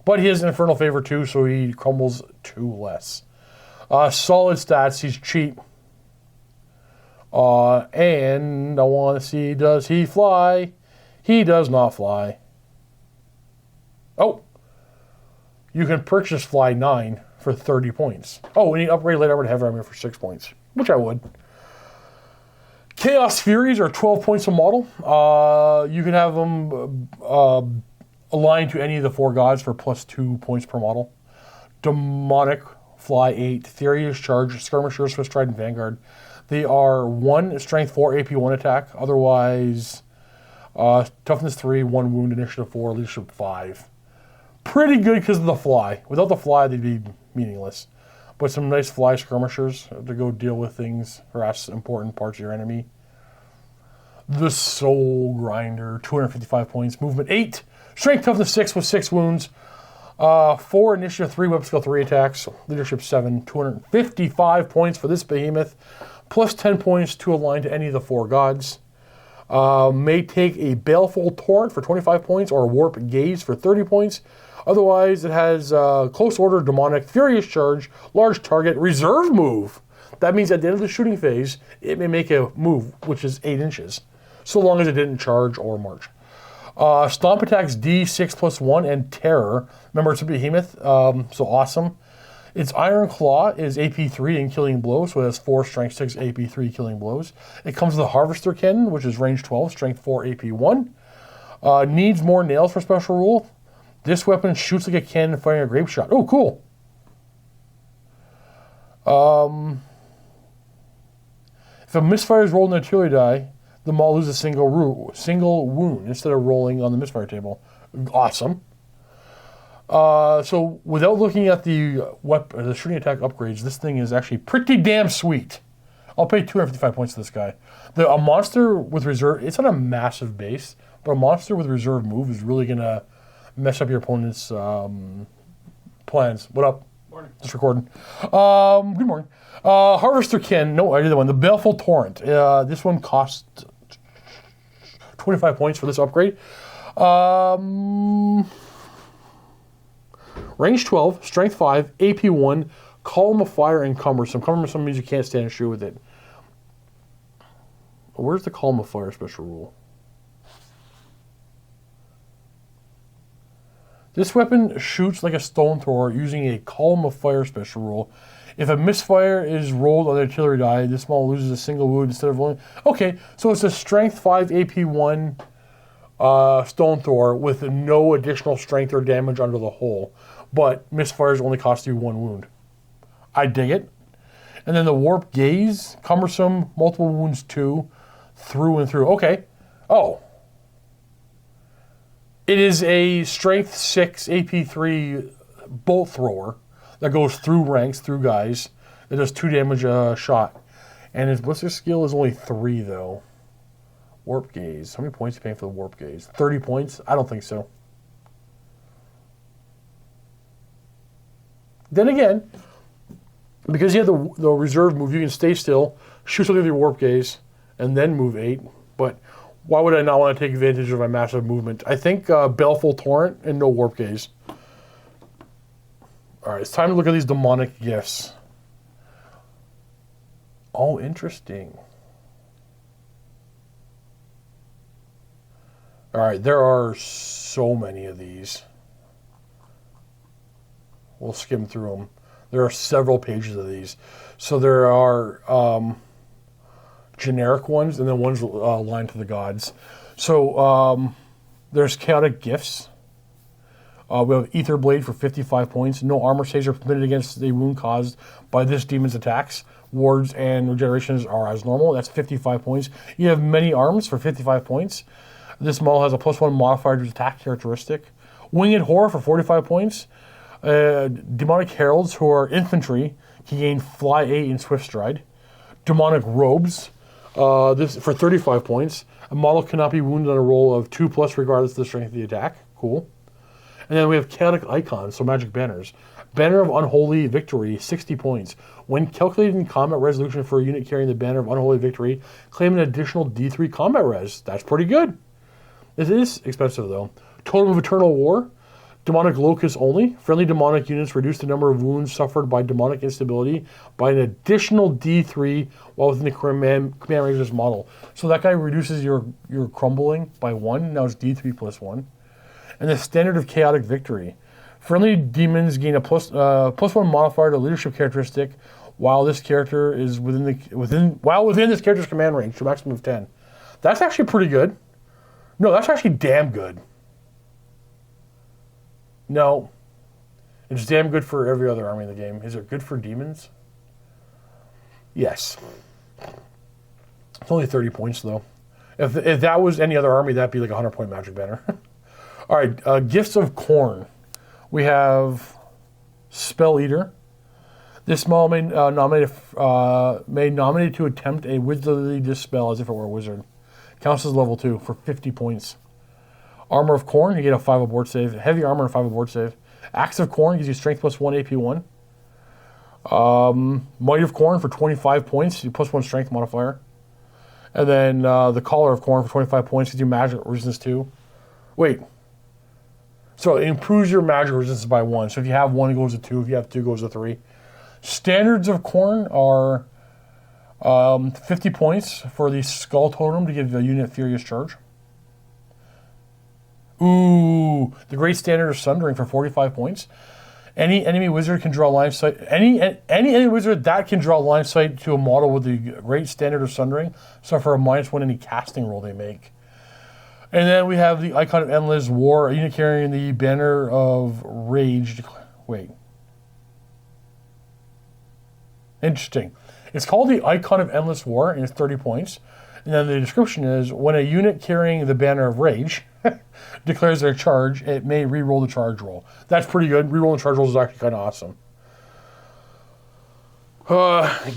But he has Infernal Favor too, so he crumbles 2 less. Solid stats, he's cheap. And I want to see, does he fly? He does not fly. Oh! You can purchase Fly 9 for 30 points. Oh, and you upgrade Light Armor to Heavy Armor for 6 points, which I would. Chaos Furies are 12 points a model. You can have them aligned to any of the 4 gods for plus 2 points per model. Demonic, Fly 8. Furious Charge, Skirmishers, Swift Stride, and Vanguard. They are 1 Strength 4, AP 1 attack. Otherwise, Toughness 3, 1 wound, Initiative 4, Leadership 5. Pretty good because of the fly. Without the fly, they'd be meaningless. But some nice fly skirmishers to go deal with things, harass important parts of your enemy. The Soul Grinder, 255 points. Movement 8. Strength, Toughness 6 with 6 wounds. 4 Initiative 3, Weapon Skill 3 attacks. Leadership 7, 255 points for this behemoth. Plus 10 points to align to any of the 4 gods. May take a Baleful Torrent for 25 points or Warp Gaze for 30 points. Otherwise, it has Close Order, Demonic, Furious Charge, Large Target, Reserve Move. That means at the end of the shooting phase, it may make a move, which is 8 inches, so long as it didn't charge or march. Stomp attacks D6 plus 1 and Terror. Remember, it's a behemoth, so awesome. Its Iron Claw is AP 3 in Killing Blows, so it has 4 Strength 6, AP 3 Killing Blows. It comes with a Harvester Cannon, which is range 12, Strength 4, AP 1. Needs more nails for special rule. This weapon shoots like a cannon firing a grape shot. Oh, cool. If a misfire is rolled in an artillery die, the model loses a single wound instead of rolling on the misfire table. Awesome. So without looking at the shooting attack upgrades, this thing is actually pretty damn sweet. I'll pay 255 points to this guy. A monster with reserve, it's on a massive base, but a monster with reserve move is really going to mess up your opponent's plans. What up? Morning. Just recording. Good morning. Harvester Kin, no, I did the one. The Baleful Torrent. This one costs 25 points for this upgrade. Range 12, Strength 5, AP 1, Column of Fire, and Cumbersome. Cumbersome means you can't stand a shoe with it. Where's the Column of Fire special rule? This weapon shoots like a stone thrower using a column of fire special rule. If a misfire is rolled on the artillery die, this model loses a single wound instead of rolling. Okay, so it's a strength 5 AP 1 stone thrower with no additional strength or damage under the hull, but misfires only cost you 1 wound. I dig it. And then the warp gaze, cumbersome, multiple wounds 2, through and through. Okay. Oh. It is a strength 6 AP 3 bolt thrower that goes through ranks, through guys. It does 2 damage a shot. And his ballistic skill is only 3 though. Warp gaze. How many points are you paying for the warp gaze? 30 points? I don't think so. Then again, because you have the reserve move, you can stay still, shoot something with your warp gaze, and then move 8. But why would I not want to take advantage of my massive movement? I think Baleful Torrent and no warp gaze. Alright, it's time to look at these demonic gifts. Oh, interesting. Alright, there are so many of these. We'll skim through them. There are several pages of these. So there are generic ones and then ones aligned to the gods. So there's chaotic gifts. We have Ether Blade for 55 points. No armor saves are permitted against a wound caused by this demon's attacks. Wards and regenerations are as normal. That's 55 points. You have many arms for 55 points. This model has a +1 modifier to attack characteristic. Winged Horror for 45 points. Demonic Heralds, who are infantry, can gain Fly 8 and Swift Stride. Demonic Robes, this for 35 points. A model cannot be wounded on a roll of 2+ regardless of the strength of the attack. Cool. And then we have Chaotic Icons, so magic banners. Banner of Unholy Victory, 60 points. When calculating combat resolution for a unit carrying the Banner of Unholy Victory, claim an additional D3 combat res. That's pretty good. It is expensive though. Totem of Eternal War, Demonic Locust only. Friendly demonic units reduce the number of wounds suffered by demonic instability by an additional D3 while within the command range of this model. So that guy reduces your crumbling by 1. Now it's D3 + 1. And the Standard of Chaotic Victory. Friendly demons gain a +1 modifier to leadership characteristic while this character is within this character's command range to a maximum of 10. That's actually pretty good. No, that's actually damn good. No. It's damn good for every other army in the game. Is it good for demons? Yes. It's only 30 points, though. If that was any other army, that'd be like a 100-point magic banner. All right, Gifts of Khorne. We have Spell Eater. This model may nominate to attempt a wizardly dispel as if it were a wizard. Counts as level 2 for 50 points. Armor of Khorne, you get a 5 abort save. Heavy armor and 5 abort save. Axe of Khorne gives you strength +1 AP 1. Might of Khorne for 25 points, you +1 strength modifier. And then the Collar of Khorne for 25 points gives you magic resistance 2. Wait. So it improves your magic resistance by 1. So if you have 1, it goes to 2. If you have 2, it goes to 3. Standards of Khorne are 50 points for the Skull Totem to give the unit Furious Charge. Ooh, the Great Standard of Sundering for 45 points. Any enemy wizard can draw line of sight. Any enemy wizard that can draw line of sight to a model with the Great Standard of Sundering suffer a -1 any casting roll they make. And then we have the Icon of Endless War, a unit carrying the Banner of Rage. Wait. Interesting. It's called the Icon of Endless War, and it's 30 points. And then the description is, when a unit carrying the Banner of Rage declares their charge, it may re-roll the charge roll. That's pretty good. Re-rolling charge rolls is actually kind of awesome.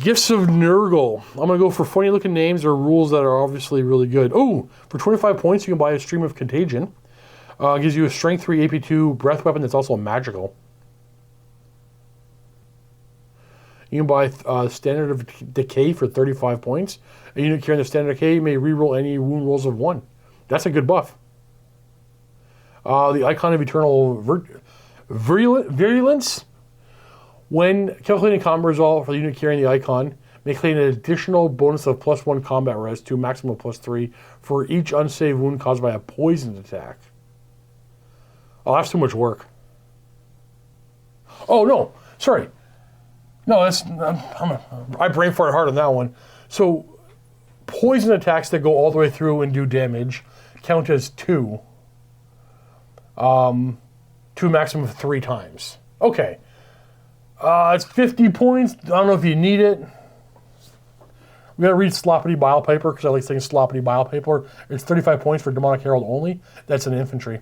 Gifts of Nurgle. I'm going to go for funny looking names or rules that are obviously really good. Oh, for 25 points, you can buy a Stream of Contagion. Gives you a Strength 3 AP 2 breath weapon that's also magical. You can buy Standard of Decay for 35 points. A unit carrying the Standard of Decay may reroll any wound rolls of 1. That's a good buff. The Icon of Eternal Virulence. When calculating combat result for the unit carrying the icon, may claim an additional bonus of +1 combat res to a maximum of +3 for each unsaved wound caused by a poisoned attack. Oh, that's too much work. Oh, no. Sorry. No, I brain farted hard on that one. So, poison attacks that go all the way through and do damage count as 2. 2 maximum of 3 times. Okay. It's 50 points. I don't know if you need it. I'm going to read Sloppity Bile Piper because I like saying Sloppity Bile Piper. It's 35 points for Demonic Herald only. That's an infantry.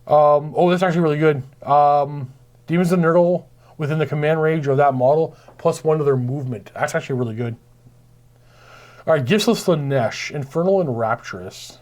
Oh, that's actually really good. Demons and Nurgle within the command range of that model, +1 to their movement. That's actually really good. All right, Gifts of Slaanesh, Infernal and Rapturous.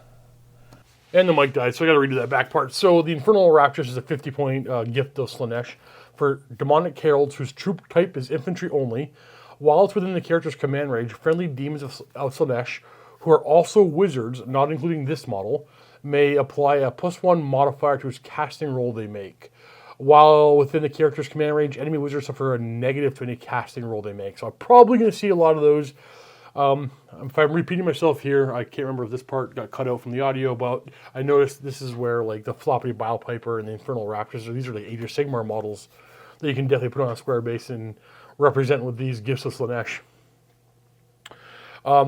And the mic died, so I got to redo that back part. So the Infernal and Rapturous is a 50-point Gift of Slaanesh for Demonic Heralds whose troop type is infantry only. While it's within the character's command range, friendly demons of Slaanesh, who are also wizards, not including this model, may apply a +1 modifier to his casting roll they make. While within the character's command range, enemy wizards suffer a negative to any casting roll they make. So I'm probably going to see a lot of those. If I'm repeating myself here, I can't remember if this part got cut out from the audio, but I noticed this is where like the Floppy Bile Piper and the Infernal Raptors, these are the Age of Sigmar models that you can definitely put on a square base and represent with these Gifts of Slaanesh.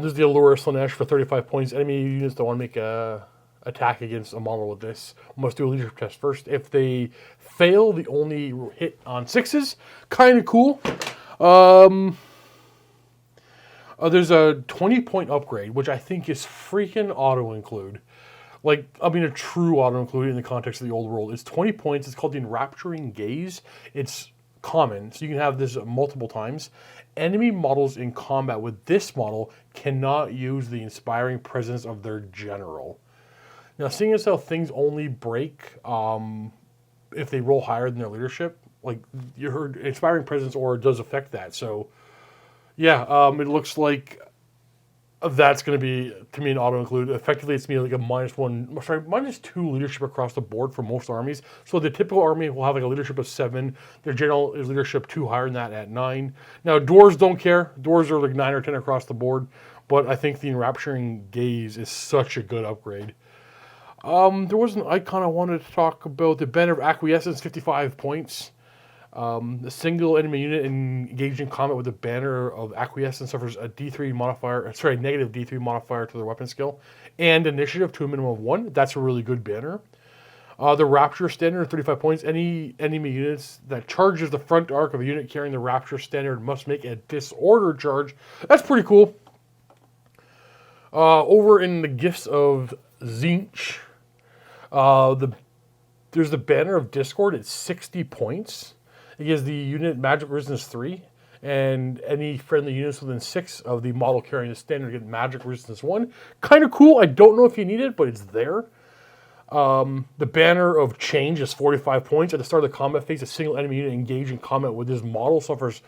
This is the Allure of Slaanesh for 35 points. Enemy units that want to make a attack against a model with this must do a leadership test first. If they fail, they only hit on 6s. Kind of cool. There's a 20-point upgrade, which I think is freaking auto-include. Like, I mean, a true auto-include in the context of the old world. It's 20 points. It's called the Enrapturing Gaze. It's common, so you can have this multiple times. Enemy models in combat with this model cannot use the inspiring presence of their general. Now, seeing as how things only break if they roll higher than their leadership, like you heard, inspiring presence or does affect that. So, yeah, it looks like that's going to be, to me, an auto-include. Effectively, it's me like a -2 leadership across the board for most armies. So the typical army will have like a leadership of 7. Their general is leadership 2 higher than that at 9. Now, dwarves don't care. Dwarves are like 9 or 10 across the board. But I think the Enrapturing Gaze is such a good upgrade. There was an icon I wanted to talk about. The Banner of Acquiescence, 55 points. The single enemy unit engaged in combat with the Banner of Acquiescence suffers a D3 modifier, negative D3 modifier to their weapon skill, and initiative to a minimum of 1. That's a really good banner. The Rapture Standard, 35 points. Any enemy units that charges the front arc of a unit carrying the Rapture Standard must make a disorder charge. That's pretty cool. Over in the Gifts of Tzeentch, there's the Banner of Discord. It's 60 points. It gives the unit magic resistance 3, and any friendly units within 6 of the model carrying the standard get magic resistance 1. Kind of cool. I don't know if you need it, but it's there. The Banner of Change is 45 points. At the start of the combat phase, a single enemy unit engaged in combat with this model suffers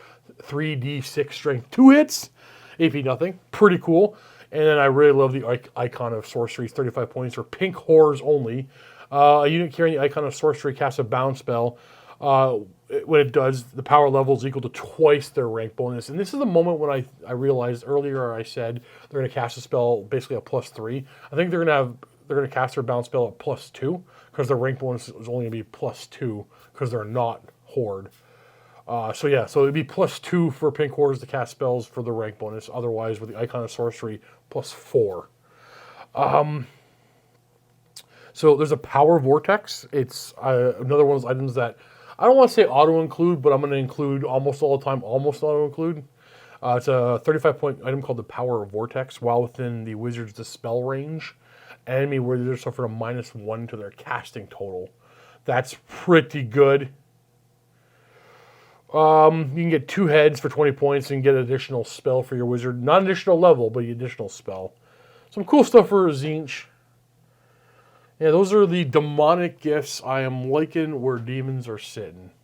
3d6 strength 2 hits. AP nothing. Pretty cool. And then I really love the icon of sorcery. It's 35 points for pink horrors only. A unit carrying the icon of sorcery casts a bound spell. When it does, the power level is equal to twice their rank bonus. And this is the moment when I realized earlier I said they're going to cast a spell basically a +3. I think they're going to cast their bound spell at +2 because their rank bonus is only going to be +2 because they're not Horde. So it'd be +2 for pink hordes to cast spells for the rank bonus. Otherwise, with the icon of sorcery, +4. So there's a power vortex. It's another one of those items that I don't want to say auto-include, but I'm going to include almost all the time, almost auto-include. It's a 35-point item called the Power Vortex. While within the wizard's dispel range, enemy wizards suffer a -1 to their casting total. That's pretty good. You can get 2 heads for 20 points and get an additional spell for your wizard. Not an additional level, but an additional spell. Some cool stuff for Tzeentch. Yeah, those are the demonic gifts I am liking where demons are sitting.